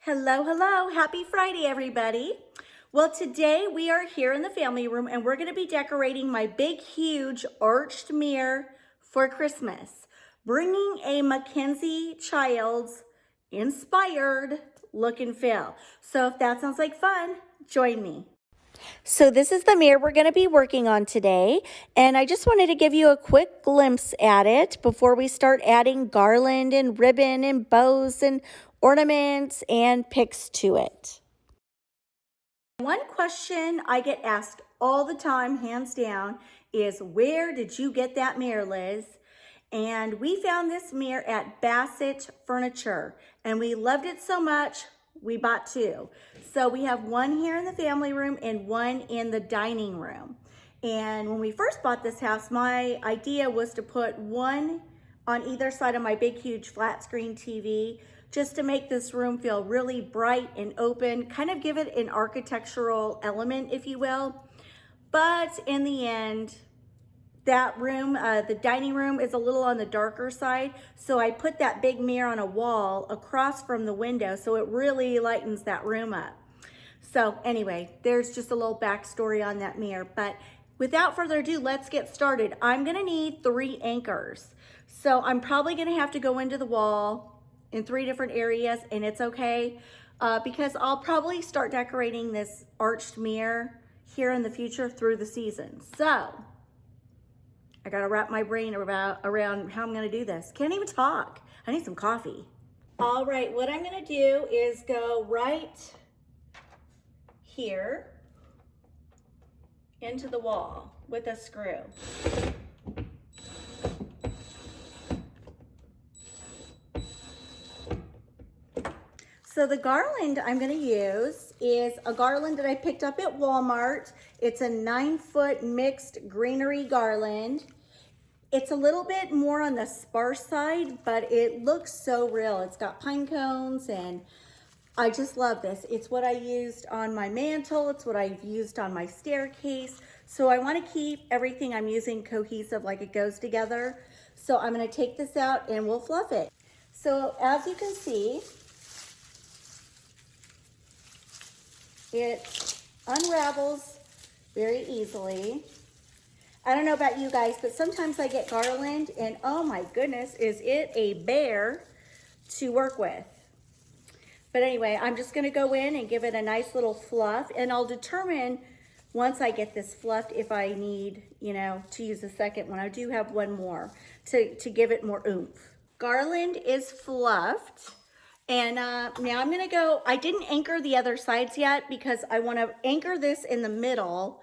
Hello, hello. Happy Friday, everybody. Well, today we are here in the family room and we're going to be decorating my big, huge arched mirror for Christmas, bringing a MacKenzie-Childs inspired look and feel. So if that sounds like fun, join me. So this is the mirror we're going to be working on today, and I just wanted to give you a quick glimpse at it before we start adding garland and ribbon and bows and ornaments and picks to it. One question I get asked all the time, hands down, is where did you get that mirror, Liz? And we found this mirror at Bassett Furniture, and we loved it so much, we bought two. So we have one here in the family room and one in the dining room. And when we first bought this house, my idea was to put one on either side of my big, huge flat screen TV, just to make this room feel really bright and open, kind of give it an architectural element, if you will. But in the end, that room, the dining room, is a little on the darker side, so I put that big mirror on a wall across from the window, so it really lightens that room up. So anyway, there's just a little backstory on that mirror, but without further ado, let's get started. I'm gonna need 3 anchors. So I'm probably gonna have to go into the wall in 3 different areas, and it's okay, because I'll probably start decorating this arched mirror here in the future through the season. So I gotta wrap my brain around how I'm gonna do this. Can't even talk. I need some coffee. All right, what I'm gonna do is go right here into the wall with a screw. So the garland I'm gonna use is a garland that I picked up at Walmart. It's a 9-foot mixed greenery garland. It's a little bit more on the sparse side, but it looks so real. It's got pine cones, and I just love this. It's what I used on my mantle. It's what I've used on my staircase. So I want to keep everything I'm using cohesive, like it goes together. So I'm going to take this out and we'll fluff it. So as you can see, it unravels very easily. I don't know about you guys, but sometimes I get garland and oh my goodness, is it a bear to work with. But anyway, I'm just gonna go in and give it a nice little fluff, and I'll determine once I get this fluffed if I need, to use a second one. I do have one more to give it more oomph. Garland is fluffed, and now I'm gonna go, I didn't anchor the other sides yet because I wanna anchor this in the middle,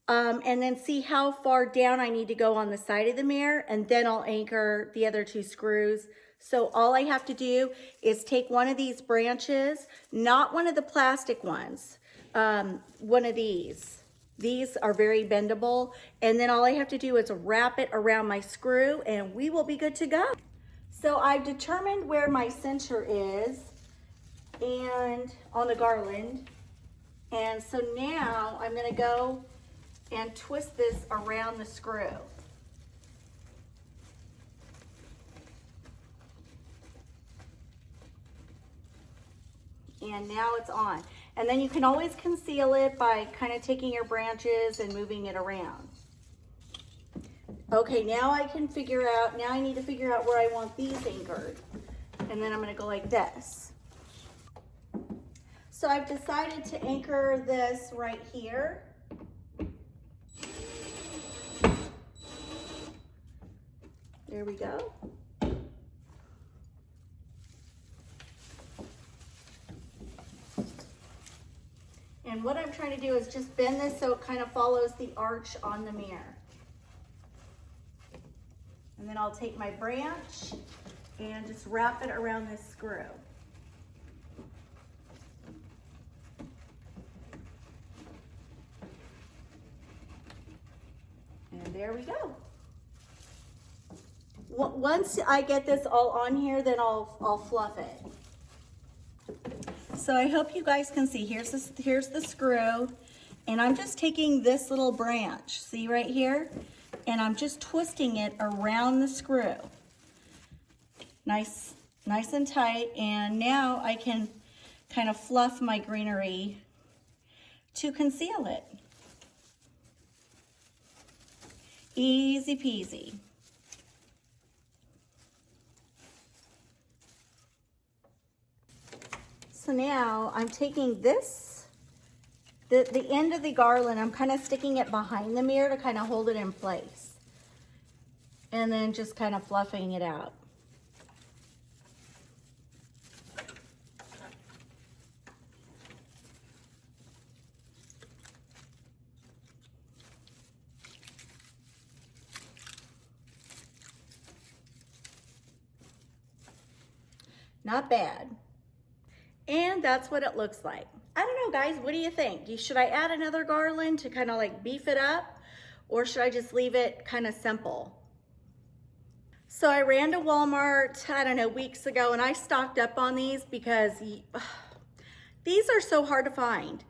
and then see how far down I need to go on the side of the mirror, and then I'll anchor the other 2 screws. So all I have to do is take one of these branches, not one of the plastic ones, one of these. These are very bendable, and then all I have to do is wrap it around my screw and we will be good to go. So I've determined where my center is and on the garland, and so now I'm gonna go and twist this around the screw. And now it's on. And then you can always conceal it by kind of taking your branches and moving it around. Okay, now I need to figure out where I want these anchored. And then I'm gonna go like this. So I've decided to anchor this right here. There we go. And what I'm trying to do is just bend this so it kind of follows the arch on the mirror. And then I'll take my branch and just wrap it around this screw. And there we go. Once I get this all on here, then I'll fluff it. So I hope you guys can see, here's the screw, and I'm just taking this little branch, see right here? And I'm just twisting it around the screw. Nice and tight, and now I can kind of fluff my greenery to conceal it. Easy peasy. So now I'm taking this, the end of the garland, I'm kind of sticking it behind the mirror to kind of hold it in place. And then just kind of fluffing it out. Not bad. And that's what it looks like. I don't know, guys, what do you think? Should I add another garland to kind of like beef it up, or should I just leave it kind of simple? So I ran to Walmart, I don't know, weeks ago, and I stocked up on these because these are so hard to find.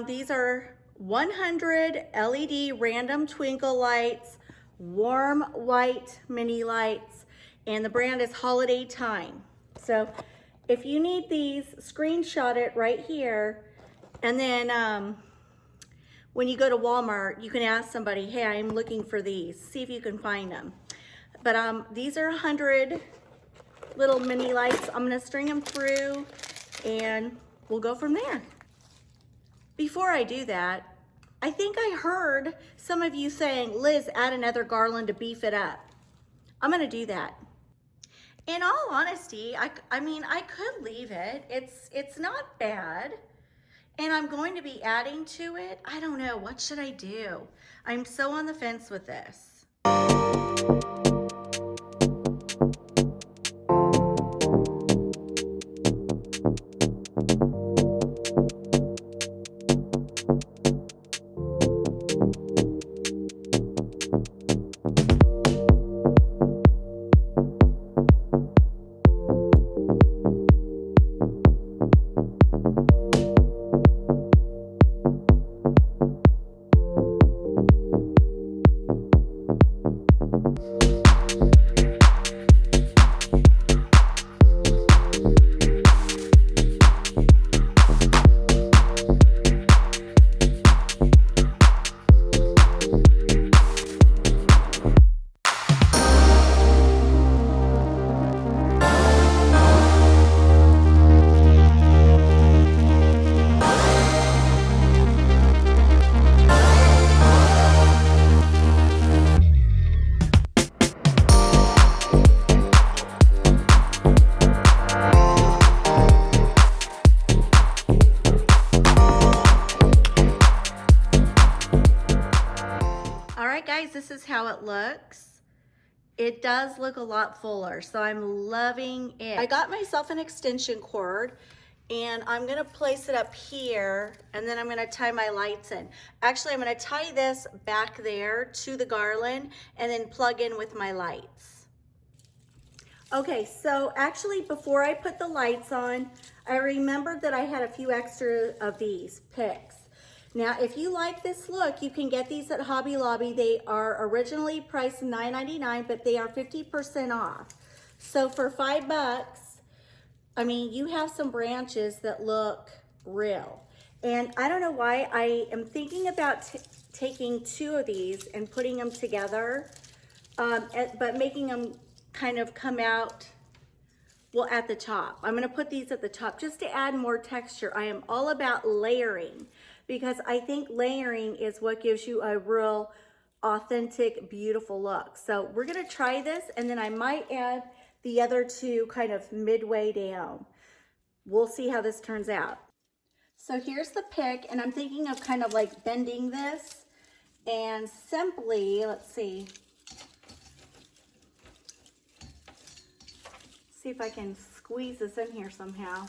These are 100 LED random twinkle lights, warm white mini lights, and the brand is Holiday Time. So if you need these, screenshot it right here, and then when you go to Walmart, you can ask somebody, hey, I'm looking for these. See if you can find them. But these are 100 little mini lights. I'm gonna string them through and we'll go from there. Before I do that, I think I heard some of you saying, Liz, add another garland to beef it up. I'm gonna do that. In all honesty, I mean, I could leave it. It's not bad. And I'm going to be adding to it. I don't know, what should I do? I'm so on the fence with this. Guys, this is how it looks. It does look a lot fuller, so I'm loving it. I got myself an extension cord and I'm gonna place it up here and then I'm gonna tie my lights in. Actually, I'm gonna tie this back there to the garland and then plug in with my lights. Okay, so actually before I put the lights on, I remembered that I had a few extra of these picks. Now, if you like this look, you can get these at Hobby Lobby. They are originally priced $9.99, but they are 50% off. So for $5, I mean, you have some branches that look real. And I don't know why, I am thinking about taking two of these and putting them together, but making them kind of come out, well, at the top. I'm gonna put these at the top just to add more texture. I am all about layering, because I think layering is what gives you a real authentic, beautiful look. So we're gonna try this, and then I might add the other two kind of midway down. We'll see how this turns out. So here's the pick, and I'm thinking of kind of like bending this and simply, let's see if I can squeeze this in here somehow.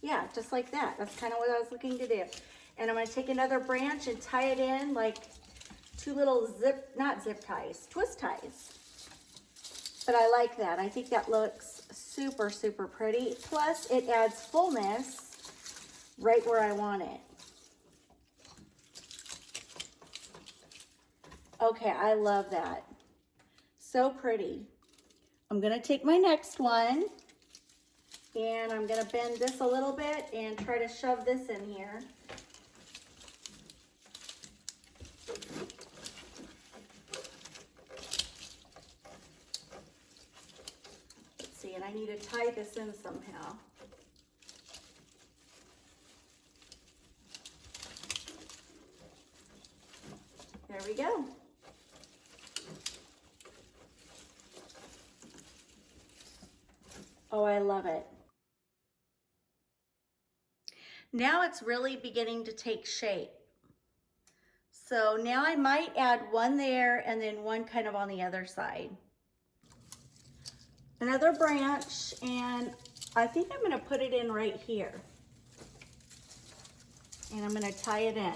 Yeah, just like that. That's kind of what I was looking to do. And I'm going to take another branch and tie it in like two little twist ties. But I like that. I think that looks super, super pretty. Plus, it adds fullness right where I want it. Okay, I love that. So pretty. I'm going to take my next one And I'm gonna bend this a little bit and try to shove this in here. Let's see, and I need to tie this in somehow. There we go. Oh, I love it. Now it's really beginning to take shape. So now I might add one there and then one kind of on the other side. Another branch, and I think I'm gonna put it in right here. And I'm gonna tie it in.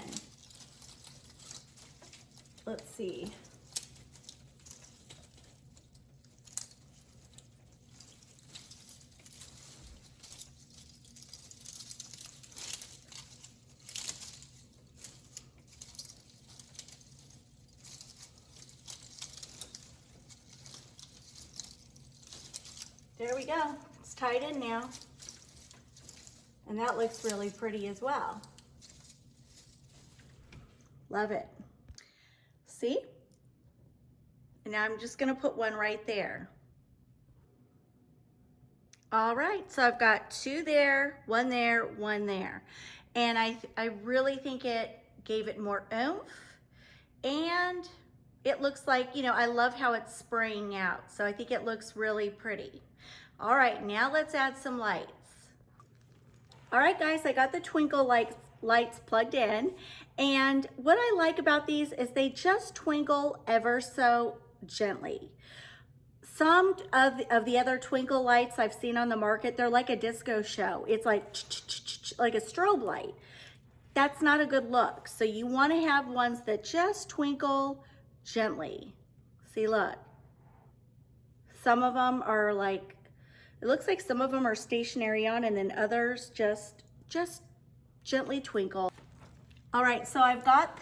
Let's see. There we go, it's tied in now. And that looks really pretty as well. Love it. See? And now I'm just gonna put one right there. All right, so I've got two there, one there, one there. And I really think it gave it more oomph, and it looks like, you know, I love how it's spraying out. So I think it looks really pretty. All right, now let's add some lights. All right, guys, I got the twinkle lights plugged in. And what I like about these is they just twinkle ever so gently. Some of the other twinkle lights I've seen on the market, they're like a disco show. It's like a strobe light. That's not a good look. So you want to have ones that just twinkle gently. See, look. Some of them are like, it looks like some of them are stationary on, and then others just gently twinkle. All right, so I've got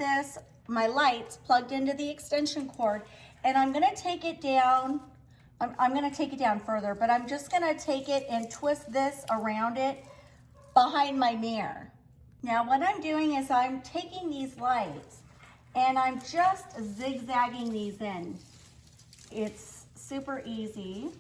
my lights plugged into the extension cord, and I'm gonna take it down. I'm gonna take it down further, but I'm just gonna take it and twist this around it behind my mirror. Now what I'm doing is I'm taking these lights and I'm just zigzagging these in. It's super easy.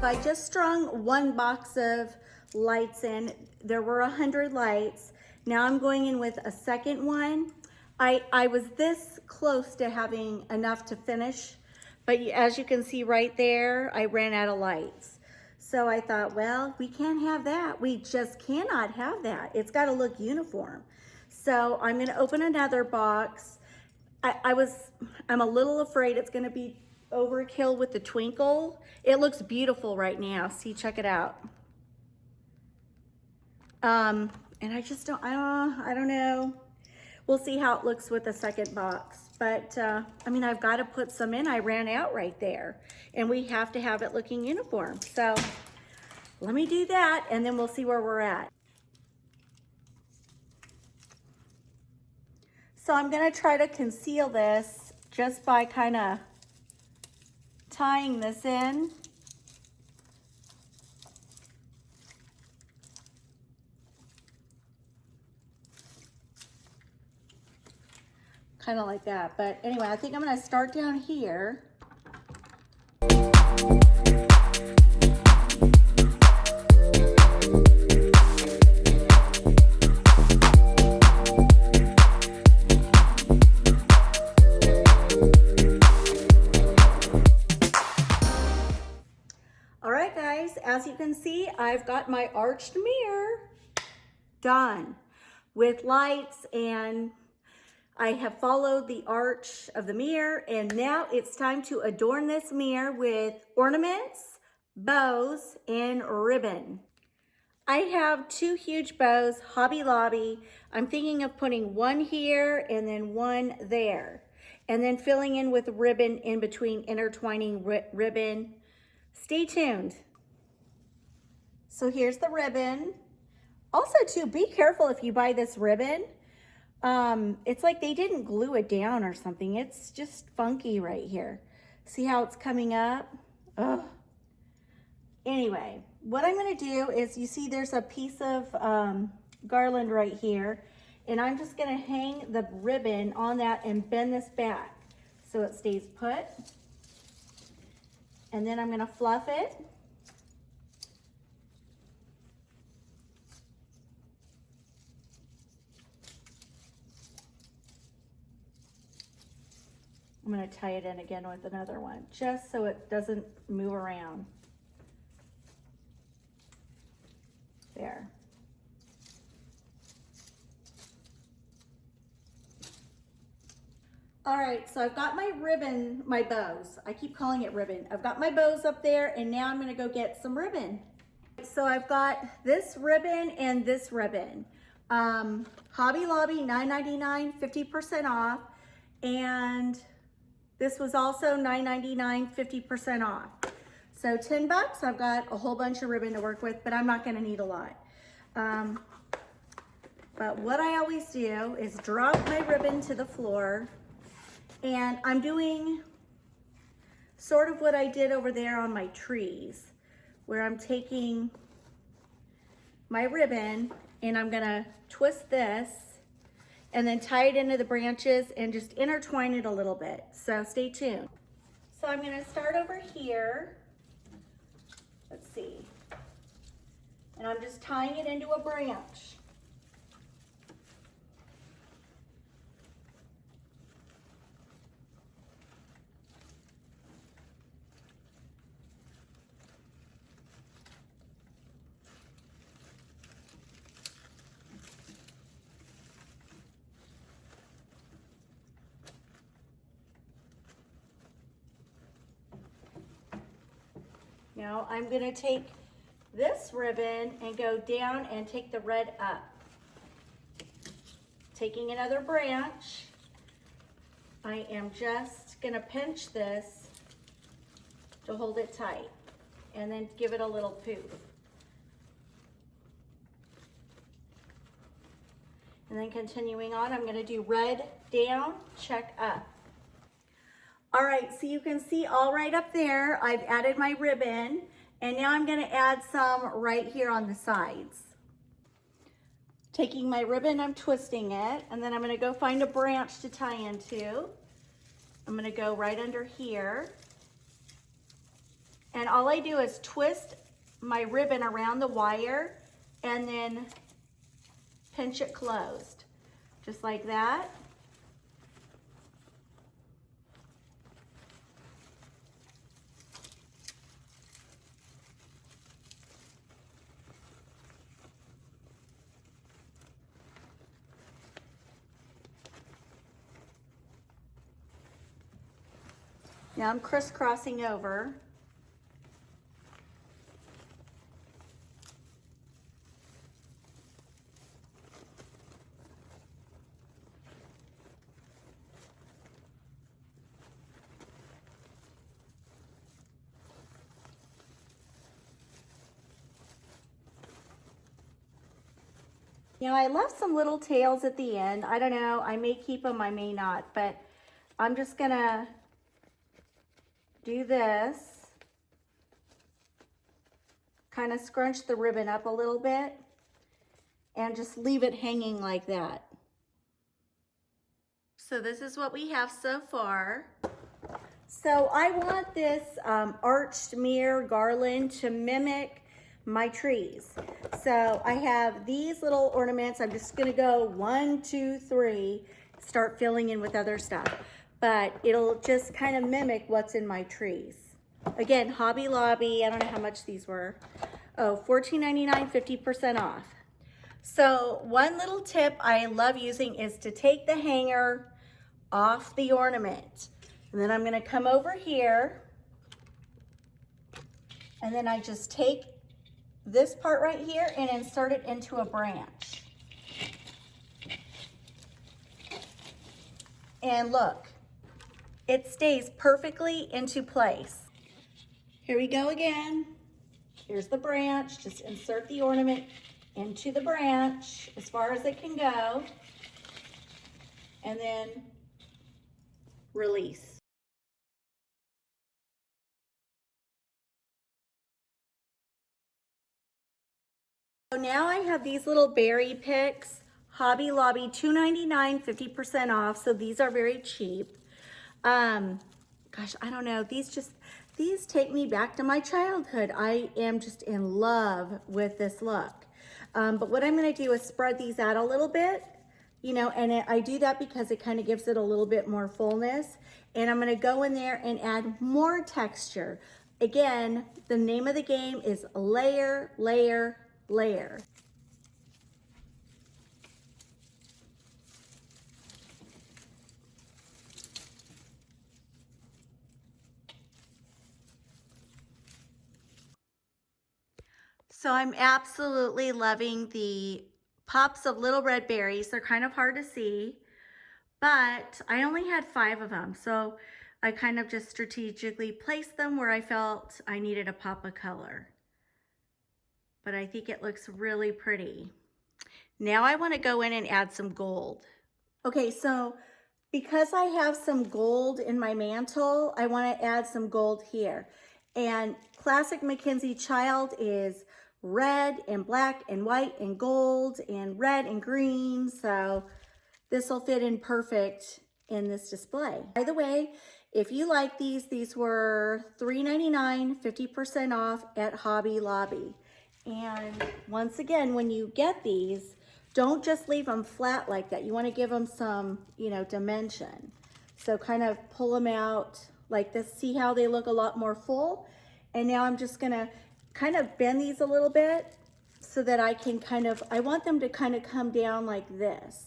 I just strung one box of lights in. There were 100 lights. Now I'm going in with a second one. I was this close to having enough to finish, but as you can see right there, I ran out of lights. So I thought, well, we can't have that. We just cannot have that. It's got to look uniform. So I'm going to open another box. I'm a little afraid it's going to be overkill with the twinkle. It looks beautiful right now. See, check it out. And I just don't know. We'll see how it looks with the second box. But I mean, I've got to put some in. I ran out right there, and we have to have it looking uniform. So let me do that, and then we'll see where we're at. So I'm gonna try to conceal this just by kind of tying this in. Kind of like that. But anyway, I think I'm gonna start down here. As you can see, I've got my arched mirror done with lights, and I have followed the arch of the mirror, and now it's time to adorn this mirror with ornaments, bows, and ribbon. I have two huge bows, Hobby Lobby. I'm thinking of putting one here and then one there. And then filling in with ribbon in between, intertwining ribbon. Stay tuned. So here's the ribbon. Also too, be careful if you buy this ribbon. It's like they didn't glue it down or something. It's just funky right here. See how it's coming up? Ugh. Anyway, what I'm gonna do is, you see there's a piece of garland right here, and I'm just gonna hang the ribbon on that and bend this back so it stays put. And then I'm gonna fluff it. I'm gonna tie it in again with another one, just so it doesn't move around. There. All right, so I've got my ribbon, my bows. I keep calling it ribbon. I've got my bows up there, and now I'm gonna go get some ribbon. So I've got this ribbon and this ribbon. Hobby Lobby, $9.99, 50% off. And this was also $9.99, 50% off. So 10 bucks, I've got a whole bunch of ribbon to work with, but I'm not gonna need a lot. But what I always do is drop my ribbon to the floor, and I'm doing sort of what I did over there on my trees, where I'm taking my ribbon and I'm gonna twist this and then tie it into the branches and just intertwine it a little bit. So stay tuned. So I'm gonna start over here. Let's see. And I'm just tying it into a branch. Now I'm gonna take this ribbon and go down and take the red up. Taking another branch, I am just gonna pinch this to hold it tight and then give it a little poof. And then continuing on, I'm gonna do red down, check up. All right, so you can see all right up there, I've added my ribbon, and now I'm gonna add some right here on the sides. Taking my ribbon, I'm twisting it, and then I'm gonna go find a branch to tie into. I'm gonna go right under here. And all I do is twist my ribbon around the wire and then pinch it closed, just like that. Now I'm crisscrossing over. You know, I left some little tails at the end. I don't know, I may keep them, I may not, but I'm just gonna do this. Kind of scrunch the ribbon up a little bit and just leave it hanging like that. So this is what we have so far. So I want this arched mirror garland to mimic my trees. So I have these little ornaments. I'm just gonna go 1, 2, 3, start filling in with other stuff. But it'll just kind of mimic what's in my trees. Again, Hobby Lobby, I don't know how much these were. Oh, $14.99, 50% off. So one little tip I love using is to take the hanger off the ornament. And then I'm gonna come over here, and then I just take this part right here and insert it into a branch. And look, it stays perfectly into place. Here we go again. Here's the branch. Just insert the ornament into the branch as far as it can go. And then release. So now I have these little berry picks, Hobby Lobby, $2.99, 50% off. So these are very cheap. Gosh, I don't know. These take me back to my childhood. I am just in love with this look. But what I'm going to do is spread these out a little bit, you know, and I do that because it kind of gives it a little bit more fullness. And I'm going to go in there and add more texture. Again, the name of the game is layer, layer, layer. So I'm absolutely loving the pops of little red berries. They're kind of hard to see, but I only had 5 of them. So I kind of just strategically placed them where I felt I needed a pop of color. But I think it looks really pretty. Now I want to go in and add some gold. Okay, so because I have some gold in my mantle, I want to add some gold here. And classic MacKenzie-Childs is red and black and white and gold and red and green. So this will fit in perfect in this display. By the way, if you like these were $3.99, 50% off at Hobby Lobby. And once again, when you get these, don't just leave them flat like that. You want to give them some, you know, dimension. So kind of pull them out like this. See how they look a lot more full? And now I'm just going to kind of bend these a little bit so that I can kind of, I want them to kind of come down like this.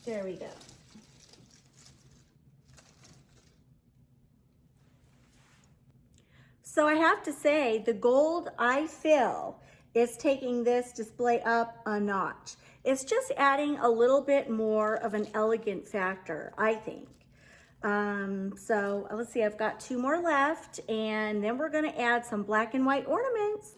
There we go. So I have to say, the gold, I feel, is taking this display up a notch. It's just adding a little bit more of an elegant factor, I think. So let's see, I've got 2 more left, and then we're gonna add some black and white ornaments.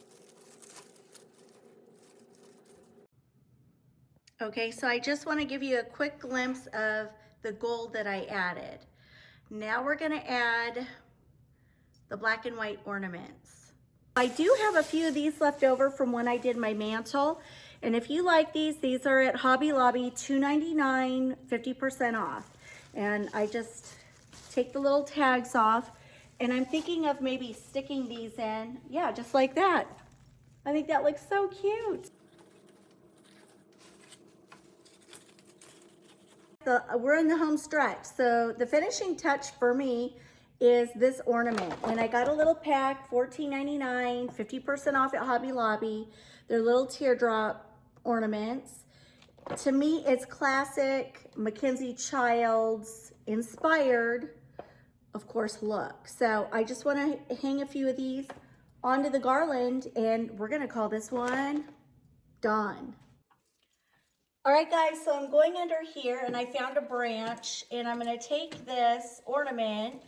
Okay, so I just wanna give you a quick glimpse of the gold that I added. Now we're gonna add the black and white ornaments. I do have a few of these left over from when I did my mantle. And if you like these are at Hobby Lobby, $2.99, 50% off. And I just take the little tags off, and I'm thinking of maybe sticking these in. Yeah, just like that. I think that looks so cute. We're in the home stretch. So the finishing touch for me is this ornament. And I got a little pack, $14.99, 50% off at Hobby Lobby. They're little teardrop ornaments. To me, it's classic MacKenzie-Childs inspired, of course, look. So I just want to hang a few of these onto the garland, and we're going to call this one done. All right, guys, so I'm going under here, and I found a branch, and I'm going to take this ornament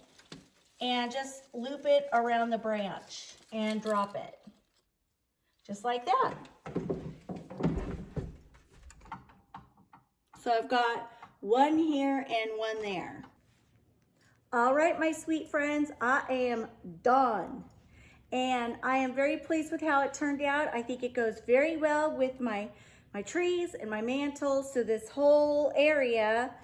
and just loop it around the branch and drop it. Just like that. So I've got one here and one there. All right, my sweet friends, I am done. And I am very pleased with how it turned out. I think it goes very well with my trees and my mantle. So this whole area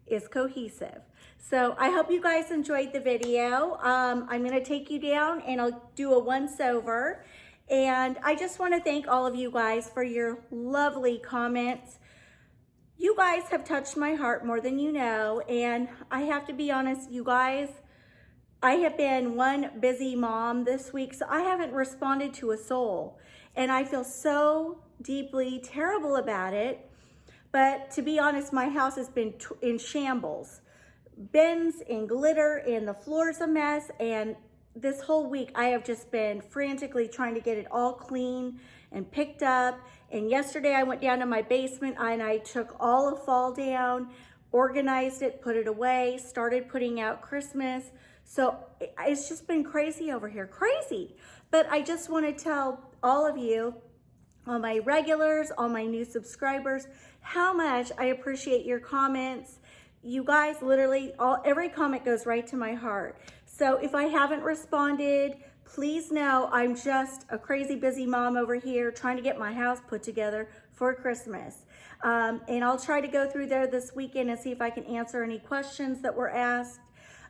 is cohesive. So I hope you guys enjoyed the video. I'm gonna take you down and I'll do a once over. And I just wanna thank all of you guys for your lovely comments. You guys have touched my heart more than you know. And I have to be honest, you guys, I have been one busy mom this week, so I haven't responded to a soul. and I feel so deeply terrible about it. But to be honest, my house has been in shambles. Bins and glitter and the floor's a mess, and this whole week I have just been frantically trying to get it all clean and picked up. And yesterday I went down to my basement and I took all of fall down, organized it, put it away, started putting out Christmas. So it's just been crazy over here, crazy. But I just want to tell all of you, all my regulars, all my new subscribers, how much I appreciate your comments. You guys, literally, every comment goes right to my heart. So if I haven't responded, please know I'm just a crazy mom over here trying to get my house put together for Christmas. And I'll try to go through there this weekend and see if I can answer any questions that were asked.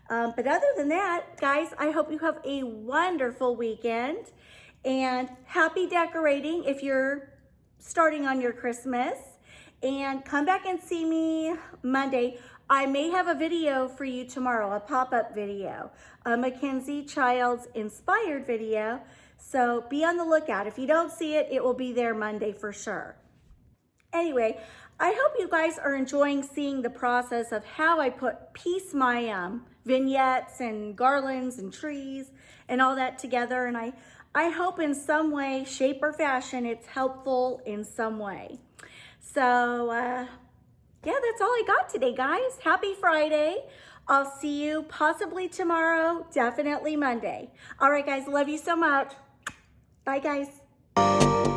But other than that, guys, I hope you have a wonderful weekend and happy decorating if you're starting on your Christmas. And come back and see me Monday. I may have a video for you tomorrow, a pop-up video, a MacKenzie-Childs inspired video. So be on the lookout. If you don't see it, it will be there Monday for sure. Anyway, I hope you guys are enjoying seeing the process of how I piece my vignettes and garlands and trees and all that together. And I hope in some way, shape or fashion, it's helpful in some way. So, yeah, that's all I got today, guys. Happy Friday. I'll see you possibly tomorrow, definitely Monday. All right, guys, love you so much. Bye, guys.